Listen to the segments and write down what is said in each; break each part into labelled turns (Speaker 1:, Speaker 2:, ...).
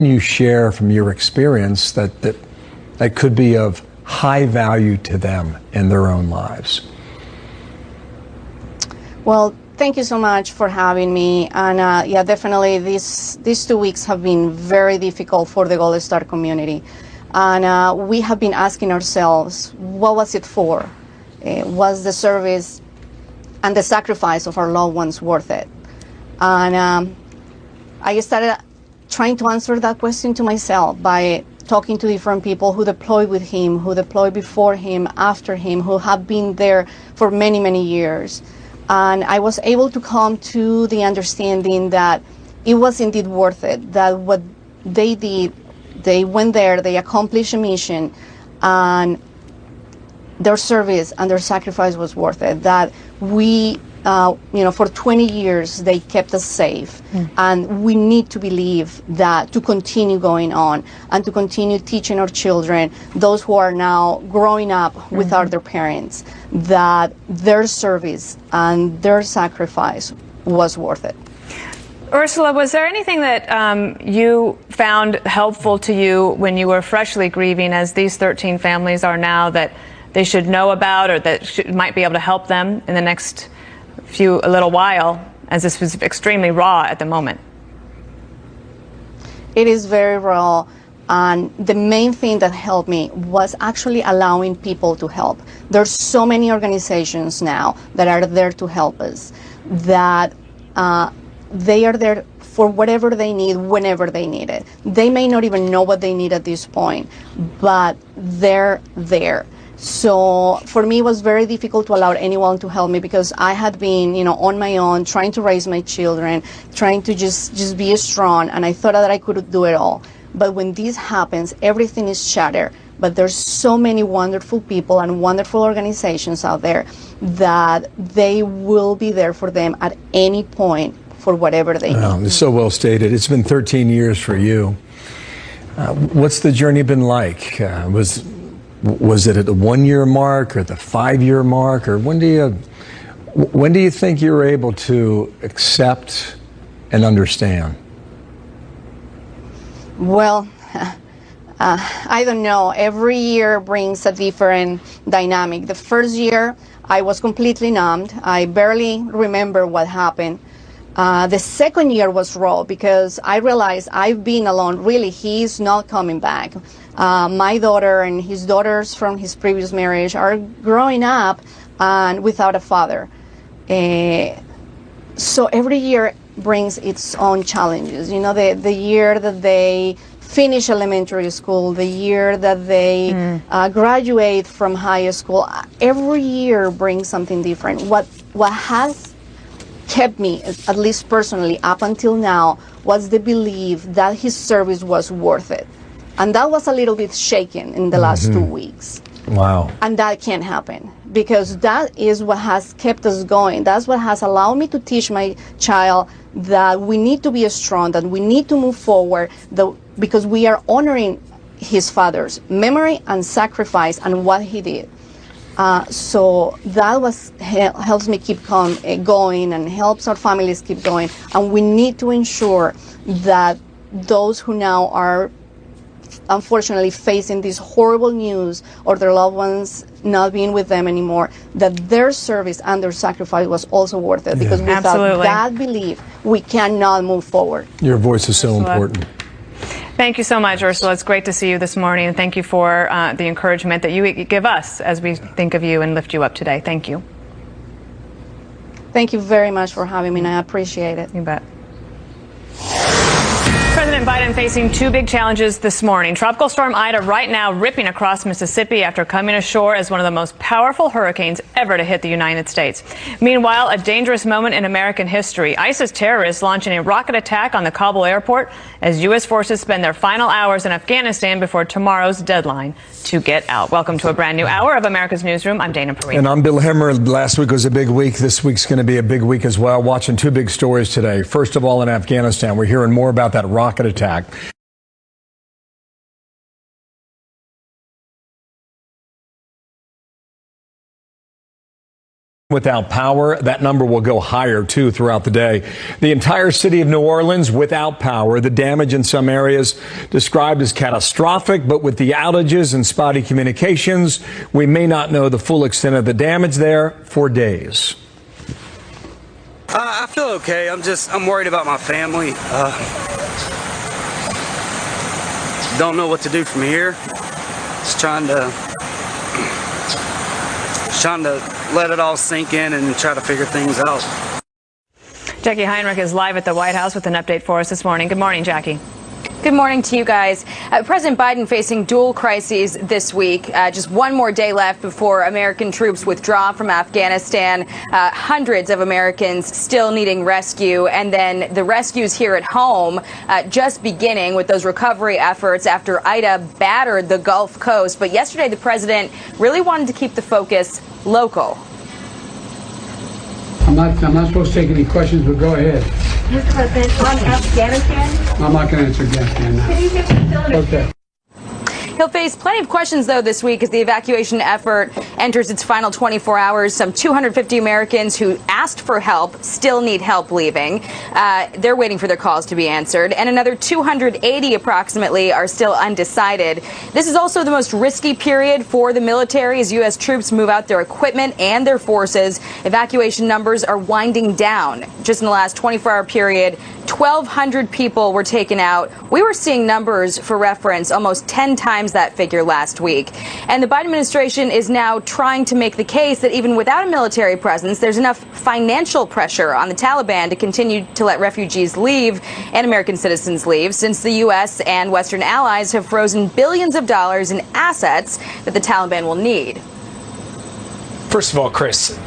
Speaker 1: you share from your experience that could be of high value to them in their own lives?
Speaker 2: Well, thank you so much for having me. And yeah, definitely these 2 weeks have been very difficult for the Gold Star community. And we have been asking ourselves, what was it for? Was the service and the sacrifice of our loved ones worth it? And I started trying to answer that question to myself by talking to different people who deployed with him, who deployed before him, after him, who have been there for many, many years. And I was able to come to the understanding that it was indeed worth it, that what they did, they went there, they accomplished a mission, and their service and their sacrifice was worth it. That we, for 20 years, they kept us safe. And we need to believe that to continue going on and to continue teaching our children, those who are now growing up without their parents, that their service and their sacrifice was worth it.
Speaker 3: Ursula, was there anything that you found helpful to you when you were freshly grieving, as these 13 families are now, that they should know about, or that might be able to help them in the next a little while, as this was extremely raw at the moment?
Speaker 2: It is very raw, and the main thing that helped me was actually allowing people to help. There's so many organizations now that are there to help us, that they are there for whatever they need, whenever they need it. They may not even know what they need at this point, but they're there. So for me, it was very difficult to allow anyone to help me, because I had been, on my own, trying to raise my children, trying to just be strong, and I thought that I could do it all. But when this happens, everything is shattered. But there's so many wonderful people and wonderful organizations out there that they will be there for them at any point for whatever they need.
Speaker 1: It's so well stated. It's been 13 years for you. What's the journey been like? Was it at the 1 year mark, or the 5 year mark, or when do you think you were able to accept and understand?
Speaker 2: Well, I don't know. Every year brings a different dynamic. The first year, I was completely numbed. I barely remember what happened. The second year was raw, because I realized I've been alone. Really, he's not coming back. My daughter and his daughters from his previous marriage are growing up and without a father. So every year brings its own challenges. The year that they finish elementary school, the year that they graduate from high school, every year brings something different. What has kept me, at least personally, up until now, was the belief that his service was worth it. And that was a little bit shaken in the last 2 weeks.
Speaker 1: Wow.
Speaker 2: And that can't happen, because that is what has kept us going. That's what has allowed me to teach my child that we need to be strong, that we need to move forward, because we are honoring his father's memory and sacrifice and what he did. So that helps me keep going, and helps our families keep going. And we need to ensure that those who now are unfortunately facing this horrible news, or their loved ones not being with them anymore, that their service and their sacrifice was also worth it. Because without that belief, we cannot move forward.
Speaker 1: Your voice is so important.
Speaker 3: Thank you so much, Ursula. It's great to see you this morning, and thank you for the encouragement that you give us as we think of you and lift you up today. Thank you.
Speaker 2: Thank you very much for having me, and I appreciate it.
Speaker 3: You bet. President Biden facing two big challenges this morning. Tropical Storm Ida right now ripping across Mississippi after coming ashore as one of the most powerful hurricanes ever to hit the United States. Meanwhile, a dangerous moment in American history. ISIS terrorists launching a rocket attack on the Kabul airport as U.S. forces spend their final hours in Afghanistan before tomorrow's deadline to get out. Welcome to a brand new hour of America's Newsroom. I'm Dana Perino.
Speaker 1: And I'm Bill Hemmer. Last week was a big week. This week's going to be a big week as well. Watching two big stories today. First of all, in Afghanistan, we're hearing more about that rocket attack. Without power, that number will go higher too throughout the day. The entire city of New Orleans without power. The damage in some areas described as catastrophic, but with the outages and spotty communications, we may not know the full extent of the damage there for days.
Speaker 4: I feel okay. I'm worried about my family. Don't know what to do from here. Just trying to let it all sink in and try to figure things out.
Speaker 3: Jackie Heinrich is live at the White House with an update for us this morning. Good morning, Jackie.
Speaker 5: Good morning to you guys. President Biden facing dual crises this week. Just one more day left before American troops withdraw from Afghanistan. Hundreds of Americans still needing rescue. And then the rescues here at home just beginning with those recovery efforts after Ida battered the Gulf Coast. But yesterday, the president really wanted to keep the focus local.
Speaker 6: I'm not supposed to take any questions, but go ahead.
Speaker 5: Mr. President, on Afghanistan?
Speaker 6: I'm not going to answer Afghanistan now.
Speaker 5: Can you give me
Speaker 6: Okay.
Speaker 5: He'll face plenty of questions, though, this week as the evacuation effort enters its final 24 hours. Some 250 Americans who asked for help still need help leaving. They're waiting for their calls to be answered. And another 280 approximately are still undecided. This is also the most risky period for the military as U.S. troops move out their equipment and their forces. Evacuation numbers are winding down. Just in the last 24-hour period, 1,200 people were taken out. We were seeing numbers, for reference, almost 10 times that figure last week. And the Biden administration is now trying to make the case that even without a military presence, there's enough financial pressure on the Taliban to continue to let refugees leave and American citizens leave, since the U.S. and Western allies have frozen billions of dollars in assets that the Taliban will need.
Speaker 7: First of all, Chris,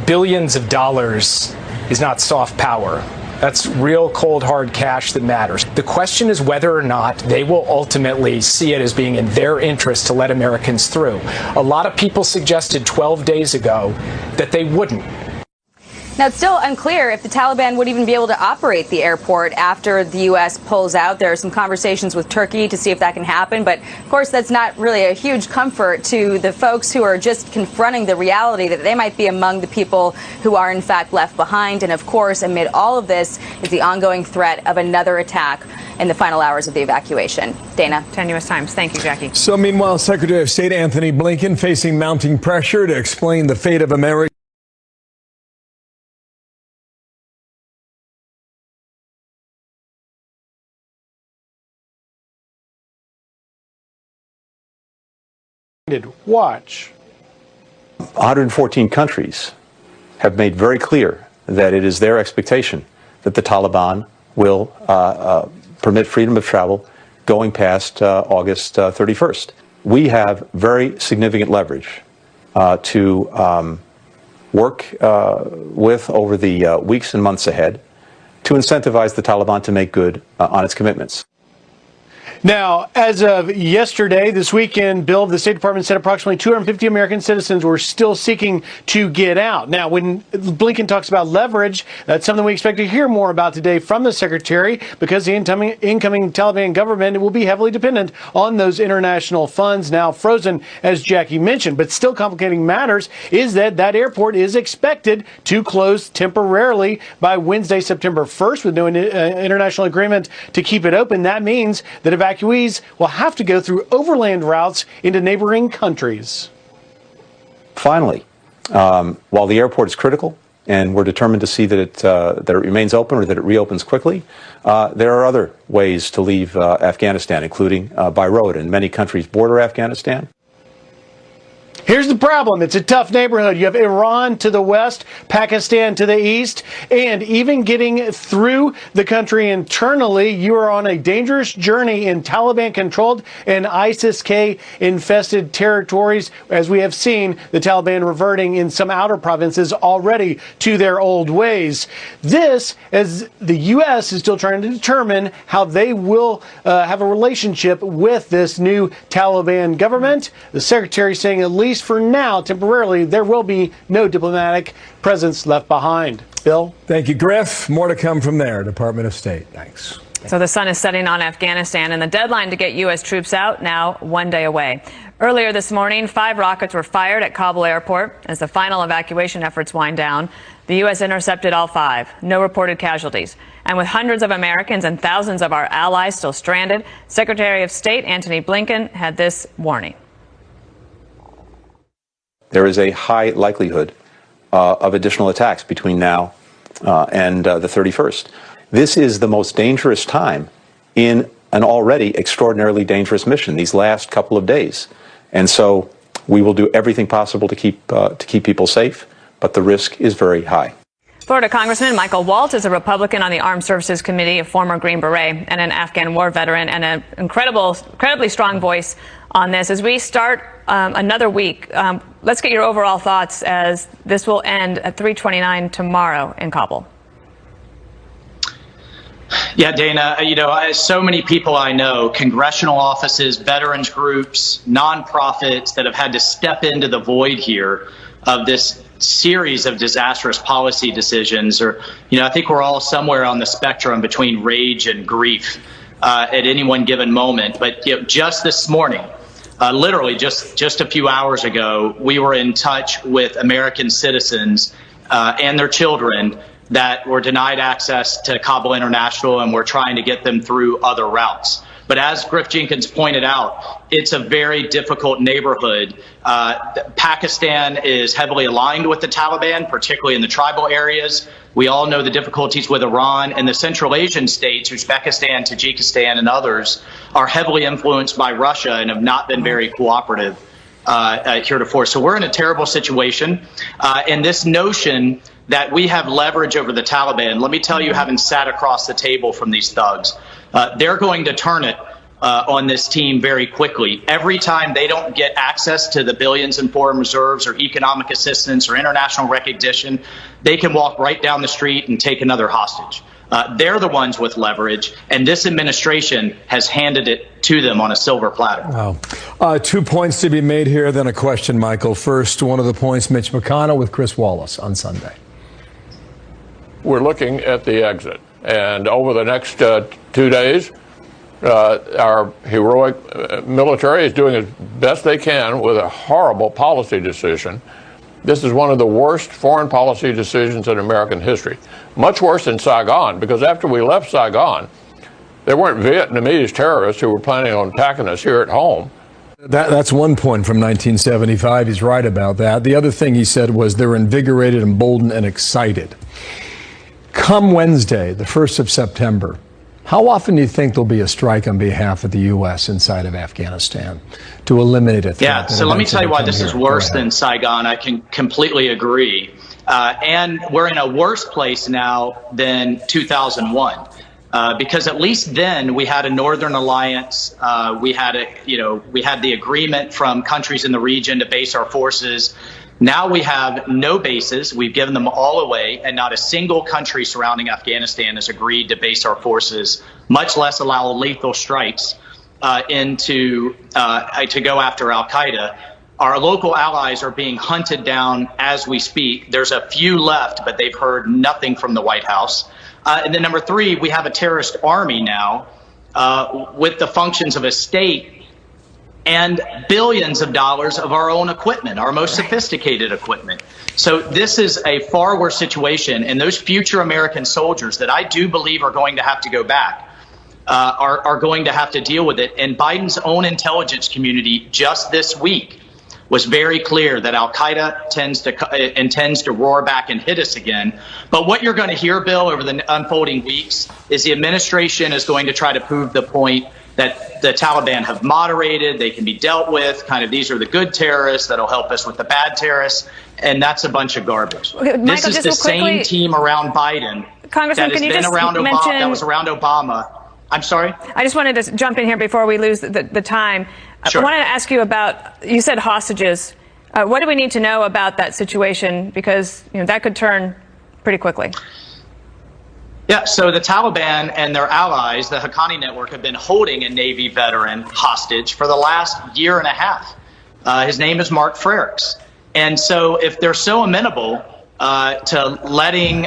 Speaker 7: billions of dollars is not soft power. That's real cold, hard cash that matters. The question is whether or not they will ultimately see it as being in their interest to let Americans through. A lot of people suggested 12 days ago that they wouldn't.
Speaker 5: Now, it's still unclear if the Taliban would even be able to operate the airport after the U.S. pulls out. There are some conversations with Turkey to see if that can happen. But, of course, that's not really a huge comfort to the folks who are just confronting the reality that they might be among the people who are, in fact, left behind. And, of course, amid all of this is the ongoing threat of another attack in the final hours of the evacuation. Dana.
Speaker 3: 10 U.S. Times. Thank you, Jackie.
Speaker 1: So, meanwhile, Secretary of State Anthony Blinken facing mounting pressure to explain the fate of America.
Speaker 8: Watch. 114 countries have made very clear that it is their expectation that the Taliban will permit freedom of travel going past August 31st. We have very significant leverage to work with over the weeks and months ahead to incentivize the Taliban to make good on its commitments.
Speaker 9: Now, as of yesterday, this weekend, Bill, the State Department said approximately 250 American citizens were still seeking to get out. Now, when Blinken talks about leverage, that's something we expect to hear more about today from the Secretary, because the incoming Taliban government will be heavily dependent on those international funds now frozen, as Jackie mentioned. But still complicating matters is that that airport is expected to close temporarily by Wednesday, September 1st, with no international agreement to keep it open. That means that evacuees will have to go through overland routes into neighboring countries.
Speaker 8: Finally, while the airport is critical and we're determined to see that it remains open or that it reopens quickly, there are other ways to leave Afghanistan, including by road, and many countries border Afghanistan.
Speaker 9: Here's the problem. It's a tough neighborhood. You have Iran to the west, Pakistan to the east, and even getting through the country internally, you are on a dangerous journey in Taliban-controlled and ISIS-K infested territories, as we have seen the Taliban reverting in some outer provinces already to their old ways. This, as the U.S. is still trying to determine how they will have a relationship with this new Taliban government. The Secretary saying at least for now, temporarily, there will be no diplomatic presence left behind. Bill?
Speaker 1: Thank you, Griff. More to come from there, Department of State. Thanks.
Speaker 3: So the sun is setting on Afghanistan, and the deadline to get U.S. troops out now 1 day away. Earlier this morning, 5 rockets were fired at Kabul airport as the final evacuation efforts wind down. The U.S. intercepted all 5. No reported casualties. And with hundreds of Americans and thousands of our allies still stranded, Secretary of State Antony Blinken had this warning.
Speaker 8: There is a high likelihood of additional attacks between now and the 31st. This is the most dangerous time in an already extraordinarily dangerous mission these last couple of days. And so we will do everything possible to keep people safe, but the risk is very high.
Speaker 3: Florida Congressman Michael Waltz is a Republican on the Armed Services Committee, a former Green Beret and an Afghan war veteran, and an incredibly strong voice on this. As we start another week, let's get your overall thoughts as this will end at 3:29 tomorrow in Kabul.
Speaker 10: Yeah, Dana, so many people I know, congressional offices, veterans groups, nonprofits that have had to step into the void here of this series of disastrous policy decisions. Or, I think we're all somewhere on the spectrum between rage and grief at any one given moment. But just this morning, literally just a few hours ago, we were in touch with American citizens and their children that were denied access to Kabul International, and we're trying to get them through other routes. But as Griff Jenkins pointed out, it's a very difficult neighborhood. Pakistan is heavily aligned with the Taliban, particularly in the tribal areas. We all know the difficulties with Iran, and the Central Asian states, Uzbekistan, Tajikistan, and others, are heavily influenced by Russia and have not been very cooperative heretofore. So we're in a terrible situation. And this notion that we have leverage over the Taliban, let me tell you, having sat across the table from these thugs, they're going to turn it on this team very quickly. Every time they don't get access to the billions in foreign reserves or economic assistance or international recognition, they can walk right down the street and take another hostage. They're the ones with leverage, and this administration has handed it to them on a silver platter.
Speaker 1: Wow. 2 points to be made here, then a question, Michael. First, one of the points, Mitch McConnell with Chris Wallace on Sunday.
Speaker 11: We're looking at the exit. And over the next 2 days, our heroic military is doing as best they can with a horrible policy decision. This is one of the worst foreign policy decisions in American history. Much worse than Saigon, because after we left Saigon, there weren't Vietnamese terrorists who were planning on attacking us here at home.
Speaker 1: That's one point from 1975. He's right about that. The other thing he said was they're invigorated, emboldened, and excited. Come Wednesday, the 1st of September, how often do you think there'll be a strike on behalf of the U.S. inside of Afghanistan to eliminate a threat?
Speaker 10: Yeah, so let me tell you why this is worse than Saigon. I can completely agree. And we're in a worse place now than 2001. Because at least then we had a Northern Alliance. We had the agreement from countries in the region to base our forces. Now we have no bases. We've given them all away, and not a single country surrounding Afghanistan has agreed to base our forces, much less allow lethal strikes to go after al-Qaeda. Our local allies are being hunted down as we speak. There's a few left, but they've heard nothing from the White House. And then number 3, we have a terrorist army now with the functions of a state and billions of dollars of our own equipment, our most sophisticated equipment. So this is a far worse situation, and those future American soldiers that I do believe are going to have to go back are going to have to deal with it. And Biden's own intelligence community just this week was very clear that al-Qaeda intends to roar back and hit us again. But what you're going to hear, Bill, over the unfolding weeks is the administration is going to try to prove the point that the Taliban have moderated, they can be dealt with, kind of these are the good terrorists that'll help us with the bad terrorists, and that's a bunch of garbage.
Speaker 3: Okay, Michael,
Speaker 10: this is the same team around Biden
Speaker 3: Congressman,
Speaker 10: that has been around Obama, that was around Obama. I'm sorry?
Speaker 3: I just wanted to jump in here before we lose the time.
Speaker 10: Sure.
Speaker 3: I wanted to ask you about, you said hostages. What do we need to know about that situation? Because that could turn pretty quickly.
Speaker 10: Yeah, so the Taliban and their allies, the Haqqani Network, have been holding a Navy veteran hostage for the last year and a half. His name is Mark Frericks. And so if they're so amenable to letting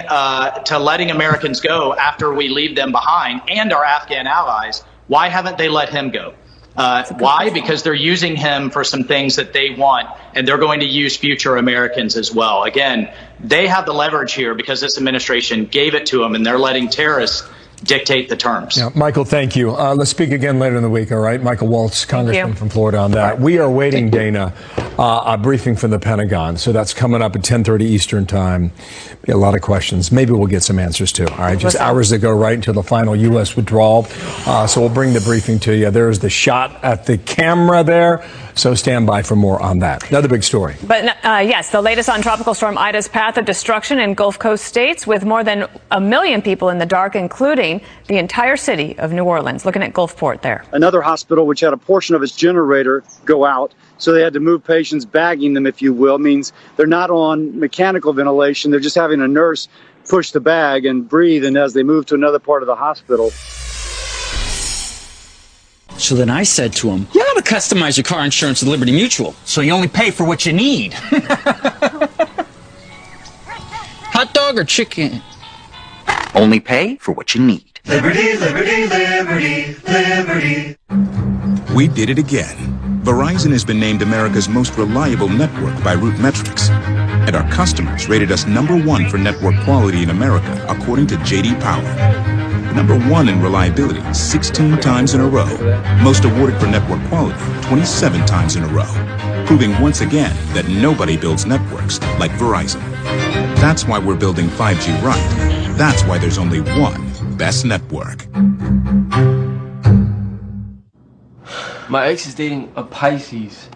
Speaker 10: Americans go after we leave them behind and our Afghan allies. Why haven't they let him go? Why? Because they're using him for some things that they want, and they're going to use future Americans as well. Again, they have the leverage here because this administration gave it to them, and they're letting terrorists dictate the terms.
Speaker 1: Yeah, Michael, thank you. Let's speak again later in the week, all right? Michael Waltz, Congressman from Florida on that. We are waiting, Dana, a briefing from the Pentagon. So that's coming up at 10:30 Eastern time. Be a lot of questions. Maybe we'll get some answers too. All right, just hours to go right until the final U.S. withdrawal. So we'll bring the briefing to you. There's the shot at the camera there. So stand by for more on that. Another big story.
Speaker 3: But yes, the latest on Tropical Storm Ida's path of destruction in Gulf Coast states, with more than 1 million people in the dark, including the entire city of New Orleans. Looking at Gulfport there.
Speaker 12: Another hospital which had a portion of its generator go out, so they had to move patients, bagging them, if you will. Means they're not on mechanical ventilation. They're just having a nurse push the bag and breathe, and as they move to another part of the hospital.
Speaker 13: So then I said to him, you ought to customize your car insurance with Liberty Mutual, so you only pay for what you need. Hot dog or chicken? Only pay for what you need.
Speaker 14: Liberty, liberty, liberty, liberty. We did it again. Verizon has been named America's most reliable network by Root Metrics. And our customers rated us #1 for network quality in America, according to J.D. Power. #1 in reliability 16 times in a row. Most awarded for network quality 27 times in a row. Proving once again that nobody builds networks like Verizon. That's why we're building 5G right. That's why there's only one best network.
Speaker 15: My ex is dating a Pisces.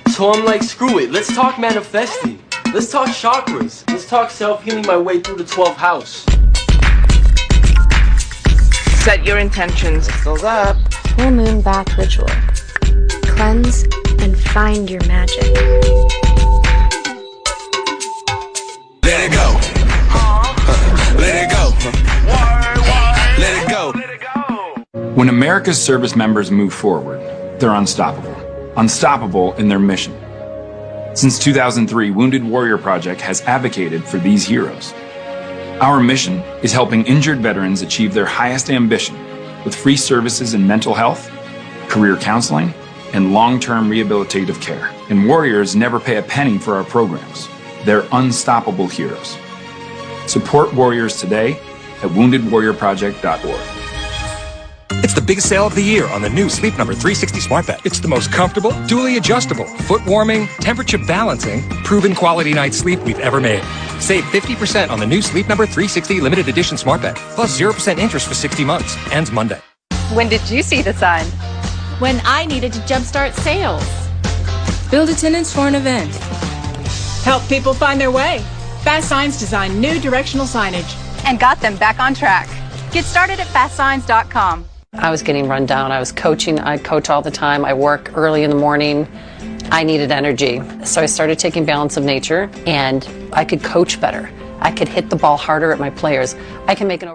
Speaker 15: So I'm like, screw it. Let's talk manifesting. Let's talk chakras. Let's talk self-healing my way through the 12th house.
Speaker 16: Set your intentions. Crystals up.
Speaker 17: Full moon bath ritual. Cleanse and find your magic.
Speaker 14: Let it go. Let it go. Let it go.
Speaker 18: When America's service members move forward, they're unstoppable. Unstoppable in their mission. Since 2003, Wounded Warrior Project has advocated for these heroes. Our mission is helping injured veterans achieve their highest ambition with free services in mental health, career counseling, and long-term rehabilitative care. And warriors never pay a penny for our programs. They're unstoppable heroes. Support warriors today at woundedwarriorproject.org.
Speaker 19: It's the biggest sale of the year on the new Sleep Number 360 smart bed. It's the most comfortable, dually adjustable, foot warming, temperature balancing, proven quality night's sleep we've ever made. Save 50% on the new Sleep Number 360 limited edition smart bed, plus 0% interest for 60 months. Ends Monday.
Speaker 20: When did you see the sign?
Speaker 21: When I needed to jumpstart sales. Build attendance for an event.
Speaker 22: Help people find their way. Fast Signs designed new directional signage.
Speaker 20: And got them back on track. Get started at fastsigns.com.
Speaker 23: I was getting run down. I was coaching. I coach all the time. I work early in the morning. I needed energy. So I started taking Balance of Nature, and I could coach better. I could hit the ball harder at my players. I can make an